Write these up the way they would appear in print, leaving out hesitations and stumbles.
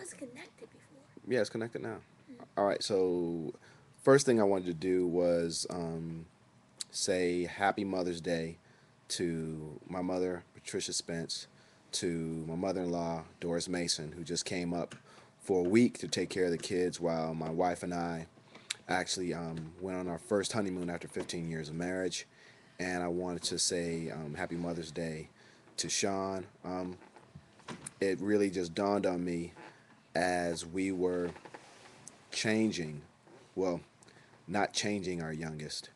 was connected before. Yeah, it's connected now. All right. So, first thing I wanted to do was say Happy Mother's Day to my mother, Patricia Spence, to my mother-in-law, Doris Mason, who just came up for a week to take care of the kids while my wife and I actually went on our first honeymoon after 15 years of marriage. And I wanted to say Happy Mother's Day to Sean. It really just dawned on me as we were changing, well, not changing our youngest,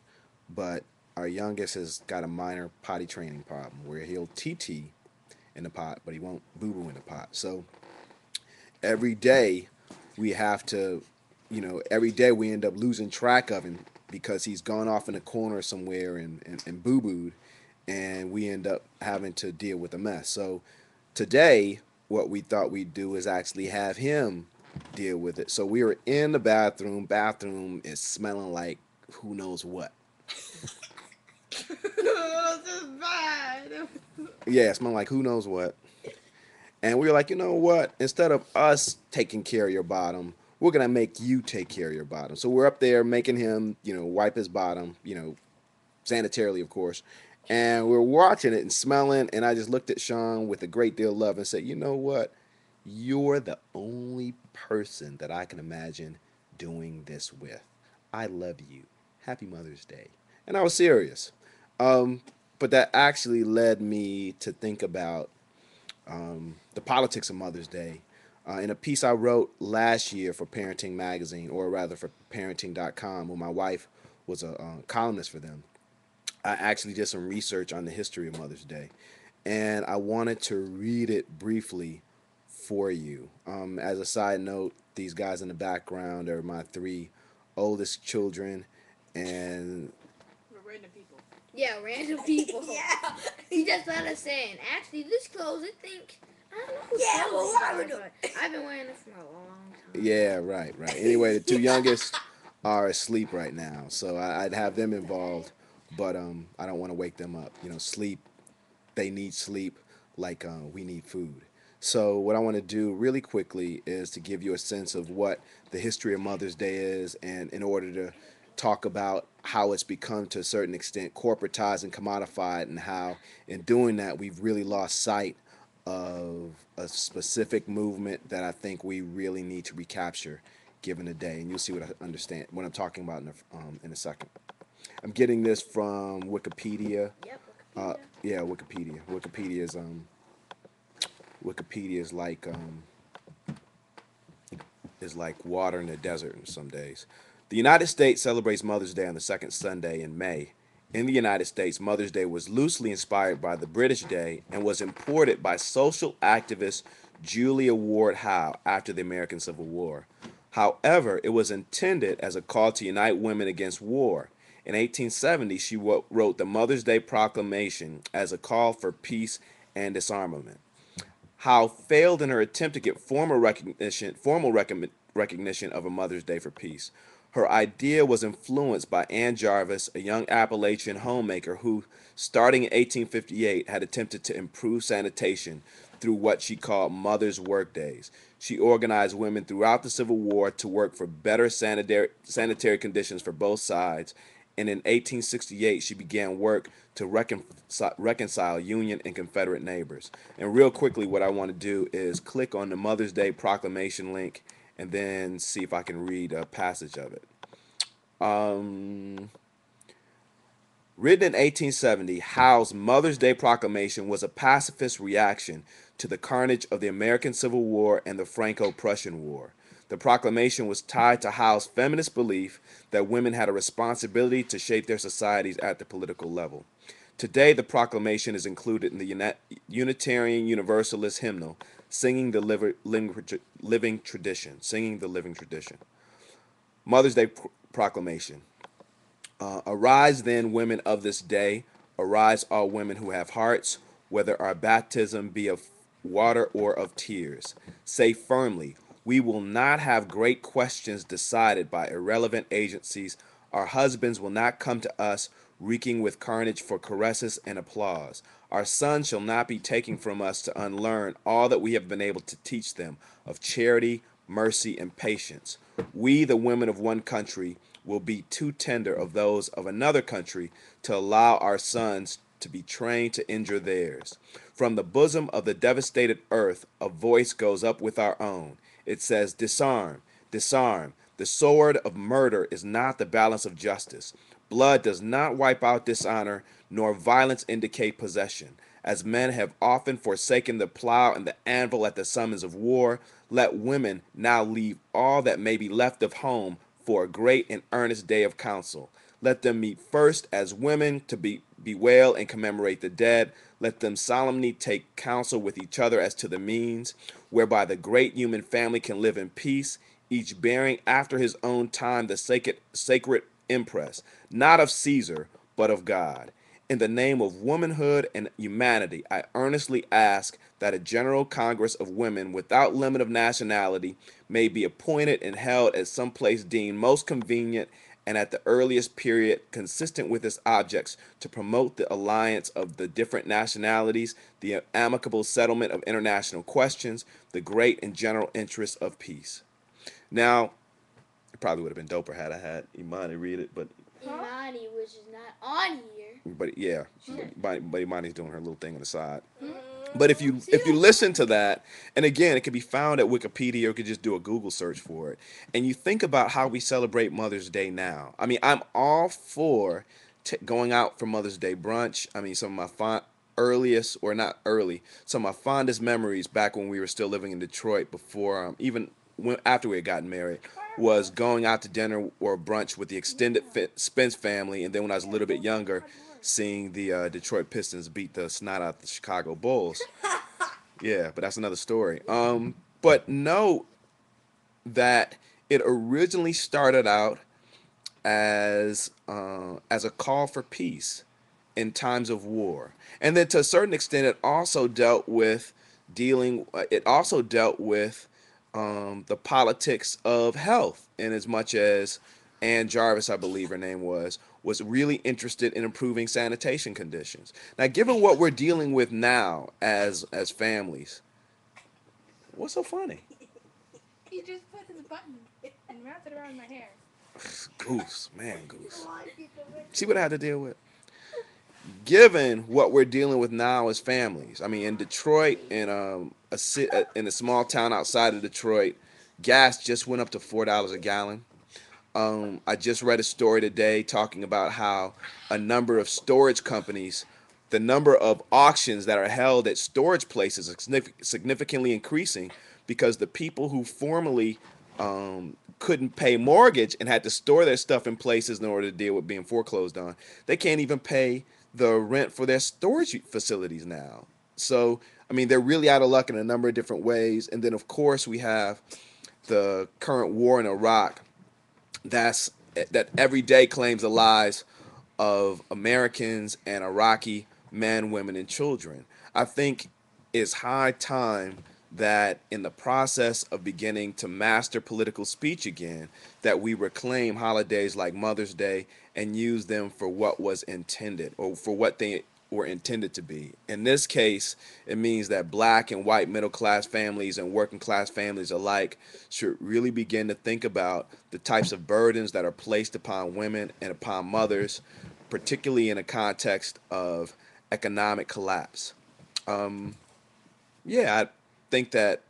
but our youngest has got a minor potty training problem where he'll TT in the pot, but he won't boo boo in the pot. So every day we have to, every day we end up losing track of him because he's gone off in a corner somewhere and boo booed, and we end up having to deal with a mess. So today, what we thought we'd do is actually have him deal with it. So we were in the bathroom. Bathroom is smelling like who knows what. This is bad. Yeah, smelling like who knows what. And we were like, you know what? Instead of us taking care of your bottom, we're gonna make you take care of your bottom. So we're up there making him, wipe his bottom, sanitarily, of course. And we're watching it and smelling. And I just looked at Sean with a great deal of love and said, you know what? You're the only person that I can imagine doing this with. I love you. Happy Mother's Day. And I was serious. Um, but that actually led me to think about the politics of Mother's Day. In a piece I wrote last year for Parenting Magazine, or rather for parenting.com, when my wife was a columnist for them, I actually did some research on the history of Mother's Day. And I wanted to read it briefly for you. As a side note, these guys in the background are my three oldest children, and We're random people. Yeah, random people. Yeah. He just let us in. Actually, this clothes, I think. I don't know who's Yeah, clothes well, these what are, we're doing. but I've been wearing it for a long time. yeah, right, right. Anyway, the two Yeah. youngest are asleep right now, so I'd have them involved, but I don't want to wake them up. Sleep. They need sleep like we need food. So what I want to do really quickly is to give you a sense of what the history of Mother's Day is, and in order to talk about how it's become to a certain extent corporatized and commodified, and how in doing that we've really lost sight of a specific movement that I think we really need to recapture given the day. And you'll see what I understand what I'm talking about in a second. I'm getting this from Wikipedia. Yep, Uh, Wikipedia. yeah, Wikipedia. Wikipedia is like water in the desert in some days. The United States celebrates Mother's Day on the second Sunday in May. In the United States, Mother's Day was loosely inspired by the British Day and was imported by social activist Julia Ward Howe after the American Civil War. However, it was intended as a call to unite women against war. In 1870, she wrote the Mother's Day Proclamation as a call for peace and disarmament. Howe failed in her attempt to get formal recognition of a Mother's Day for peace. Her idea was influenced by Anne Jarvis, a young Appalachian homemaker who, starting in 1858, had attempted to improve sanitation through what she called Mother's Work Days. She organized women throughout the Civil War to work for better sanitary conditions for both sides, and in 1868 she began work to reconcile Union and Confederate neighbors. And real quickly, what I want to do is click on the Mother's Day Proclamation link and then see if I can read a passage of it. Um, Written in 1870, Howe's Mother's Day Proclamation was a pacifist reaction to the carnage of the American Civil War and the Franco Prussian War. The proclamation was tied to Howe's feminist belief that women had a responsibility to shape their societies at the political level. Today, the proclamation is included in the Unitarian Universalist hymnal, Singing the Living Tradition. Mother's Day Proclamation. Arise then, women of this day. Arise, all women who have hearts, whether our baptism be of water or of tears. Say firmly, we will not have great questions decided by irrelevant agencies. Our husbands will not come to us reeking with carnage for caresses and applause. Our sons shall not be taken from us to unlearn all that we have been able to teach them of charity, mercy, and patience. We, the women of one country, will be too tender of those of another country to allow our sons to be trained to injure theirs. From the bosom of the devastated earth, a voice goes up with our own. It says, disarm, disarm. The sword of murder is not the balance of justice. Blood does not wipe out dishonor, nor violence indicate possession. As men have often forsaken the plow and the anvil at the summons of war, let women now leave all that may be left of home for a great and earnest day of council. Let them meet first as women to bewail and commemorate the dead. Let them solemnly take counsel with each other as to the means whereby the great human family can live in peace, each bearing after his own time the sacred impress, not of Caesar, but of God. In the name of womanhood and humanity, I earnestly ask that a general congress of women without limit of nationality may be appointed and held at some place deemed most convenient and at the earliest period consistent with its objects to promote the alliance of the different nationalities, the amicable settlement of international questions, the great and general interests of peace. Now, it probably would have been doper had I had Imani read it, but Imani, which is not on here. yeah, but Imani's doing her little thing on the side. But if you listen to that, and again, it can be found at Wikipedia, or you could just do a Google search for it, and you think about how we celebrate Mother's Day now. I mean, I'm all for going out for Mother's Day brunch. I mean, some of my earliest, or not early, some of my fondest memories back when we were still living in Detroit before, after we had gotten married, was going out to dinner or brunch with the extended Spence family, and then when I was a little bit younger, seeing the Detroit Pistons beat the snot out the Chicago Bulls. Yeah, but that's another story. But know that it originally started out as a call for peace in times of war, and then to a certain extent, it also dealt with the politics of health, in as much as Ann Jarvis, I believe her name was really interested in improving sanitation conditions. Now, given what we're dealing with now as families, what's so funny? He just put his button and wrapped it around my hair. Goose. See what I had to deal with? Given what we're dealing with now as families, I mean, in Detroit, in a small town outside of Detroit, gas just went up to $4 a gallon. I just read a story today talking about how a number of storage companies, the number of auctions that are held at storage places is significantly increasing because the people who formerly couldn't pay mortgage and had to store their stuff in places in order to deal with being foreclosed on, they can't even pay the rent for their storage facilities now. So, I mean, they're really out of luck in a number of different ways. And then, of course, we have the current war in Iraq that every day claims the lives of Americans and Iraqi men, women, and children. I think it's high time that in the process of beginning to master political speech again, that we reclaim holidays like Mother's Day and use them for what was intended, or for what they were intended to be. In this case, it means that black and white middle class families and working class families alike should really begin to think about the types of burdens that are placed upon women and upon mothers, particularly in a context of economic collapse. I think that,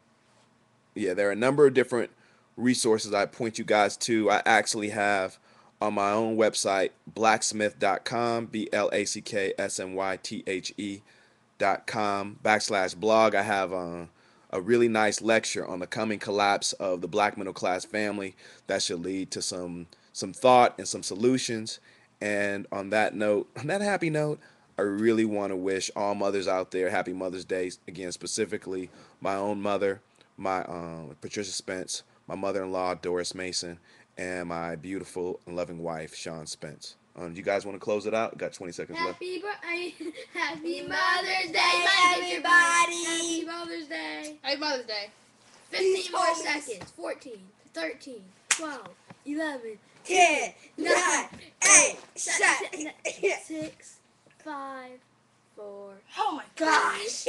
there are a number of different resources I point you guys to. I actually have on my own website, blacksmith.com, blacksmythe.com/blog. I have a really nice lecture on the coming collapse of the black middle class family that should lead to some thought and some solutions. And on that happy note, I really want to wish all mothers out there happy Mother's Day. Again, specifically my own mother, my Patricia Spence, my mother-in-law Doris Mason, and my beautiful and loving wife Sean Spence. Do you guys want to close it out? Got 20 seconds left. Happy Mother's Day, everybody! Happy Mother's Day! Happy Mother's Day. 15 more seconds. 14, 13, 12, 11, 10, 9, 8, 6, 5, 4, 4. Oh my gosh.